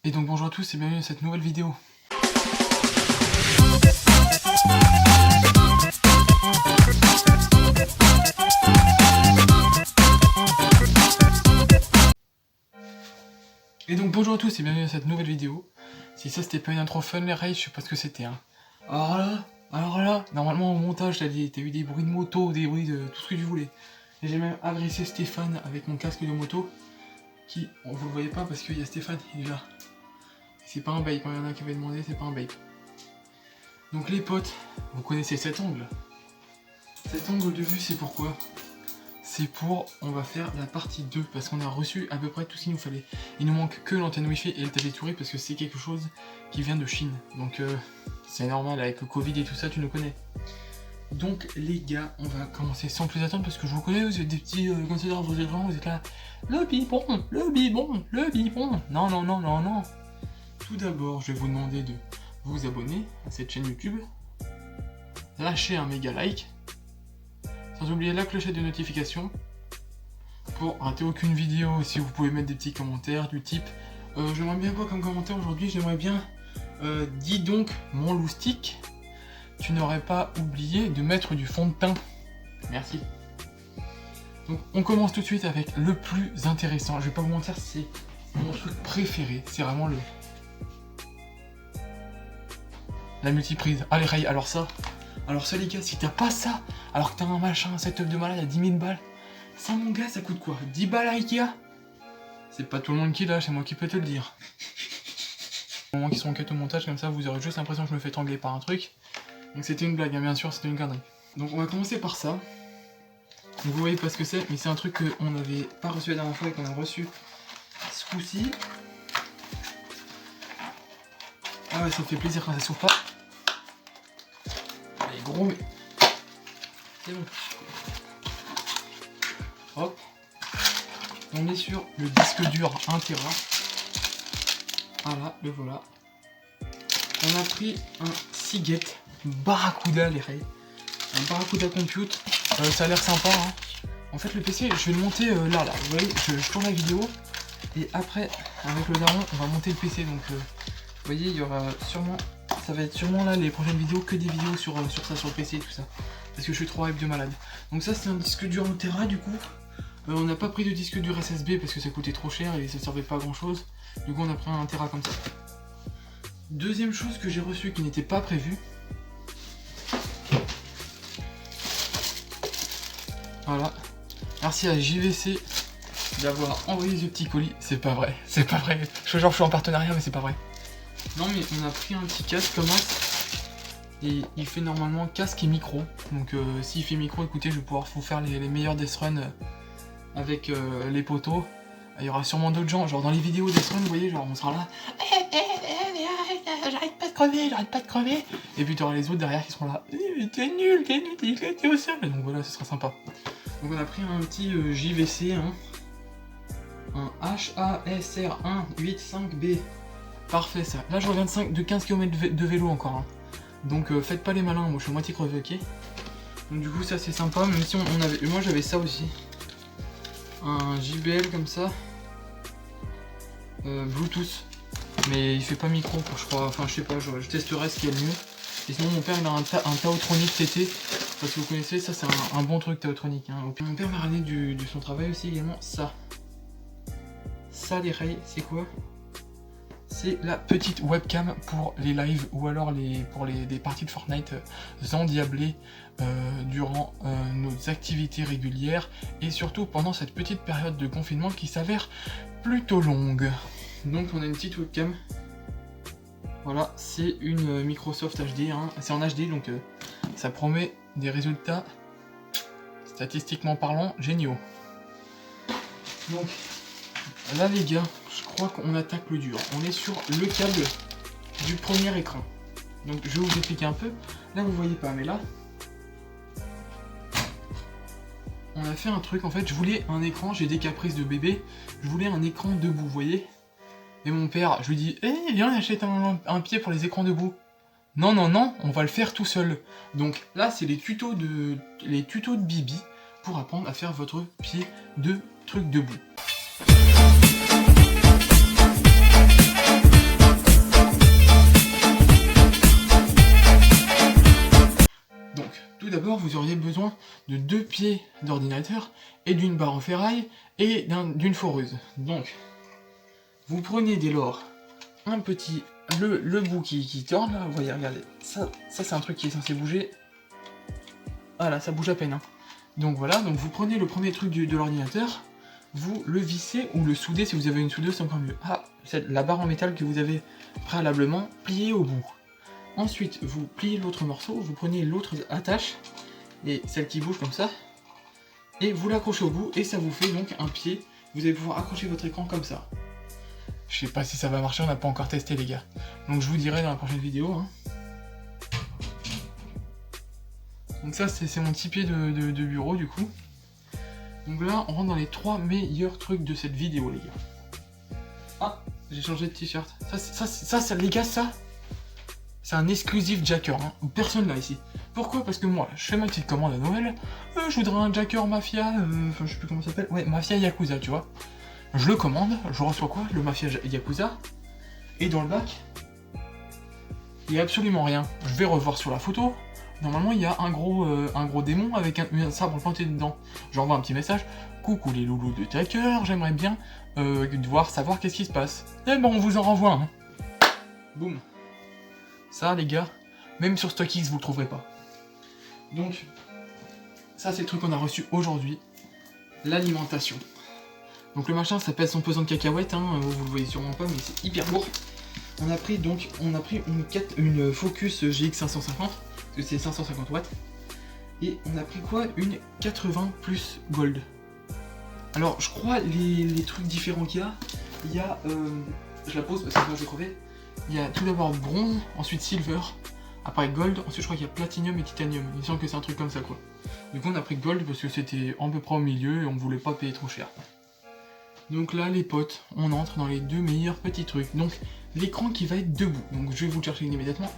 Et donc bonjour à tous et bienvenue dans cette nouvelle vidéo. Et donc bonjour à tous et bienvenue dans cette nouvelle vidéo. Si ça c'était pas une intro fun les rails, je sais pas ce que c'était hein. Alors là, normalement au montage t'as eu des bruits de moto, des bruits de tout ce que tu voulais. Et j'ai même agressé Stéphane avec mon casque de moto. Qui, vous le voyez pas parce qu'il y a Stéphane, il est là. C'est pas un babe, il y en a qui avaient demandé, c'est pas un babe. Donc les potes, vous connaissez cet angle. Cet angle de vue c'est pourquoi? C'est pour, on va faire la partie 2 parce qu'on a reçu à peu près tout ce qu'il nous fallait. Il nous manque que l'antenne Wi-Fi et le tapis de souris parce que c'est quelque chose qui vient de Chine. Donc c'est normal avec le Covid et tout ça, tu nous connais. Donc les gars, on va commencer sans plus attendre parce que je vous connais, vous êtes des petits considérants, vous êtes là. Le biberon. Non. Tout d'abord, je vais vous demander de vous abonner à cette chaîne YouTube. Lâcher un méga like. Sans oublier la clochette de notification. Pour rater aucune vidéo, si vous pouvez mettre des petits commentaires du type j'aimerais bien quoi comme commentaire aujourd'hui, j'aimerais bien dis donc mon loustic, tu n'aurais pas oublié de mettre du fond de teint. Merci. Donc on commence tout de suite avec le plus intéressant. Je vais pas vous mentir, c'est mon truc préféré. C'est vraiment la multiprise. Allez Ray, alors ça les gars, si t'as pas ça, alors que t'as un machin, un setup de malade à 10 000 balles, ça mon gars, ça coûte quoi? 10 balles à Ikea? C'est pas tout le monde qui l'a, c'est moi qui peux te le dire. Au moment qu'ils sont en quête au montage, comme ça, vous aurez juste l'impression que je me fais tangler par un truc. Donc c'était une blague, hein, bien sûr, c'était une connerie. Donc on va commencer par ça. Donc, vous voyez pas ce que c'est, mais c'est un truc qu'on n'avait pas reçu la dernière fois et qu'on a reçu ce coup-ci. Ah ouais, ça fait plaisir quand ça s'ouvre pas. Elle est gros, mais c'est bon. Hop. On est sur le disque dur 1 Tera. Voilà, le voilà. On a pris un Seagate Barracuda, les rails. Un Barracuda Compute. Ça a l'air sympa, hein. En fait, le PC, je vais le monter là. Vous voyez, je tourne la vidéo. Et après, avec le daron, on va monter le PC. Donc, vous voyez, il y aura sûrement... Ça va être sûrement là, les prochaines vidéos, que des vidéos sur ça, sur le PC et tout ça. Parce que je suis trop hype de malade. Donc ça, c'est un disque dur 1 Tera, du coup. On n'a pas pris de disque dur SSB parce que ça coûtait trop cher et ça servait pas à grand chose. Du coup, on a pris un 1 Tera comme ça. Deuxième chose que j'ai reçue qui n'était pas prévue. Voilà. Merci à JVC d'avoir envoyé ce petit colis. C'est pas vrai. Je suis en partenariat, mais c'est pas vrai. Non, mais on a pris un petit casque comme ça. Et il fait normalement casque et micro. Donc s'il fait micro, écoutez, je vais pouvoir vous faire les meilleurs death run avec les poteaux. Il y aura sûrement d'autres gens, genre dans les vidéos death run, vous voyez, genre on sera là. J'arrête pas de crever. Et puis tu auras les autres derrière qui seront là. T'es nul, t'es au sol. Donc voilà, ce sera sympa. Donc on a pris un petit JVC, hein. Un HASR185B. Parfait ça. Là je reviens de 15 km de vélo encore. Hein. Donc faites pas les malins, moi je suis moitié crevé, ok. Donc du coup ça c'est sympa, même si on avait. Moi j'avais ça aussi. Un JBL comme ça. Bluetooth. Mais il fait pas micro, je crois. Enfin je sais pas, je testerai ce qu'il y a de mieux. Et sinon mon père il a un Taotronic TT. Parce que vous connaissez, ça c'est un bon truc Taotronic. Hein. Mon père m'a ramené de son travail aussi également ça. Ça les rails, c'est quoi? C'est la petite webcam pour les lives ou alors pour des parties de Fortnite endiablées durant nos activités régulières et surtout pendant cette petite période de confinement qui s'avère plutôt longue. Donc on a une petite webcam. Voilà, c'est une Microsoft HD, hein. C'est en HD donc ça promet des résultats statistiquement parlant géniaux. Donc là les gars, je crois qu'on attaque le dur. On est sur le câble du premier écran. Donc je vais vous expliquer un peu. Là vous voyez pas, mais là on a fait un truc. En fait je voulais un écran, j'ai des caprices de bébé. Je voulais un écran debout, vous voyez. Et mon père, je lui dis viens on achète un pied pour les écrans debout. Non, on va le faire tout seul. Donc là c'est les tutos de Bibi pour apprendre à faire votre pied de truc debout. vous auriez besoin de 2 pieds d'ordinateur et d'une barre en ferraille et d'une foreuse. Donc, vous prenez dès lors un petit... le bout qui tourne, là, vous voyez, regardez, ça c'est un truc qui est censé bouger. Voilà, ça bouge à peine. Hein. Donc voilà, donc vous prenez le premier truc de l'ordinateur, vous le vissez ou le soudez si vous avez une soudeuse, c'est encore mieux. Ah, c'est la barre en métal que vous avez préalablement pliée au bout. Ensuite, vous pliez l'autre morceau, vous prenez l'autre attache, et celle qui bouge comme ça, et vous l'accrochez au bout, et ça vous fait donc un pied. Vous allez pouvoir accrocher votre écran comme ça. Je sais pas si ça va marcher, on n'a pas encore testé les gars. Donc je vous dirai dans la prochaine vidéo. Hein. Donc ça c'est mon petit pied de bureau du coup. Donc là on rentre dans les 3 meilleurs trucs de cette vidéo les gars. Ah, j'ai changé de t-shirt. Ça les gars, ça c'est un exclusif jacker. Hein. Personne là ici. Pourquoi? Parce que moi je fais ma petite commande à Noël. Je voudrais un jacker mafia. Enfin je sais plus comment ça s'appelle. Ouais, mafia Yakuza tu vois. Je le commande, je reçois quoi? Le Mafia Yakuza. Et dans le bac, il n'y a absolument rien. Je vais revoir sur la photo. Normalement, il y a un gros démon avec un sabre planté dedans. J'envoie un petit message. Coucou les loulous de Jacker, j'aimerais bien savoir qu'est-ce qui se passe. Eh ben, on vous en renvoie un. Boum. Ça, les gars, même sur StockX, vous le trouverez pas. Donc, ça, c'est le truc qu'on a reçu aujourd'hui. L'alimentation. Donc le machin ça pèse son pesant de cacahuètes, hein, vous le voyez sûrement pas mais c'est hyper lourd. On a pris une Focus GX550, parce que c'est 550 watts. Et on a pris quoi? Une 80 plus Gold. Alors je crois les trucs différents qu'il y a, je la pose parce que moi je vais crever. Il y a tout d'abord bronze, ensuite silver, après gold, ensuite je crois qu'il y a platinum et titanium. Il me semble que c'est un truc comme ça quoi. Du coup on a pris gold parce que c'était à peu près au milieu et on voulait pas payer trop cher. Donc là les potes, on entre dans les 2 meilleurs petits trucs. Donc l'écran qui va être debout. Donc je vais vous le chercher immédiatement.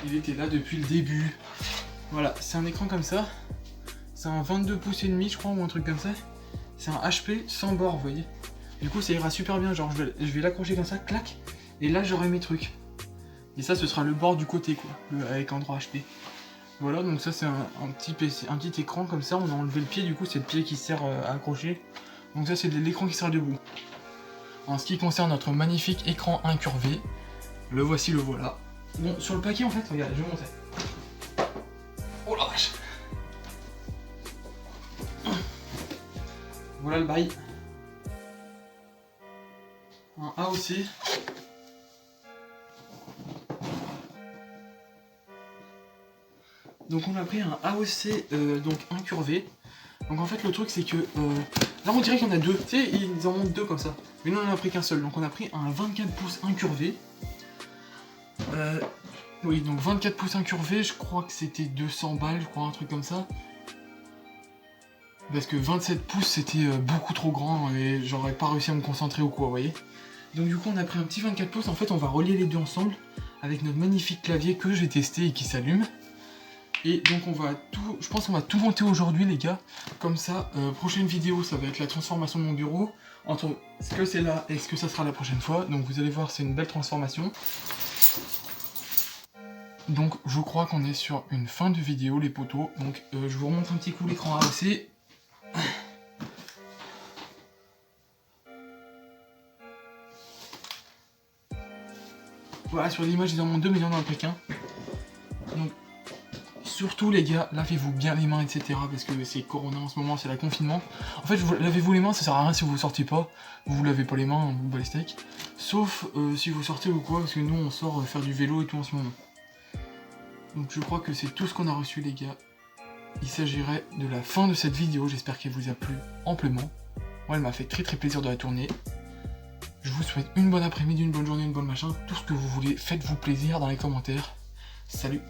Il était là depuis le début. Voilà, c'est un écran comme ça. C'est un 22 pouces et demi je crois ou un truc comme ça. C'est un HP sans bord, vous voyez. Du coup ça ira super bien, genre je vais l'accrocher comme ça, clac. Et là j'aurai mes trucs. Et ça ce sera le bord du côté quoi, avec endroit HP. Voilà, donc ça c'est un petit écran comme ça, on a enlevé le pied, du coup c'est le pied qui sert à accrocher. Donc ça c'est l'écran qui sera debout. En ce qui concerne notre magnifique écran incurvé, le voici, le voilà. Bon, sur le paquet en fait, regardez, je vais monter. Oh la vache! Voilà le bail. Un AOC. Donc on a pris un AOC donc incurvé. Donc en fait le truc c'est que là on dirait qu'il y en a 2. Tu sais, ils en montent 2 comme ça. Mais nous on en a pris qu'un seul. Donc on a pris un 24 pouces incurvé. Oui, donc 24 pouces incurvé, je crois que c'était 200 balles, je crois, un truc comme ça. Parce que 27 pouces c'était beaucoup trop grand et j'aurais pas réussi à me concentrer ou quoi, vous voyez. Donc du coup on a pris un petit 24 pouces, en fait on va relier les deux ensemble avec notre magnifique clavier que j'ai testé et qui s'allume. Et donc on va tout, je pense qu'on va tout monter aujourd'hui les gars. Comme ça, prochaine vidéo ça va être la transformation de mon bureau. Entre ce que c'est là et ce que ça sera la prochaine fois. Donc vous allez voir c'est une belle transformation. Donc je crois qu'on est sur une fin de vidéo les potos. Donc je vous remonte un petit coup l'écran AOC. Voilà, sur l'image ils en montrent 2 mais il y en a un qu'un. Donc surtout les gars, lavez-vous bien les mains etc. Parce que c'est Corona en ce moment, c'est le confinement. En fait lavez-vous les mains, ça sert à rien si vous sortez pas. Vous vous lavez pas les mains, vous battez les steaks. Sauf si vous sortez ou quoi, parce que nous on sort faire du vélo et tout en ce moment. Donc je crois que c'est tout ce qu'on a reçu les gars. Il s'agirait de la fin de cette vidéo, j'espère qu'elle vous a plu amplement. Moi elle m'a fait très plaisir de la tourner. Je vous souhaite une bonne après-midi, une bonne journée, une bonne machin. Tout ce que vous voulez, faites-vous plaisir dans les commentaires. Salut!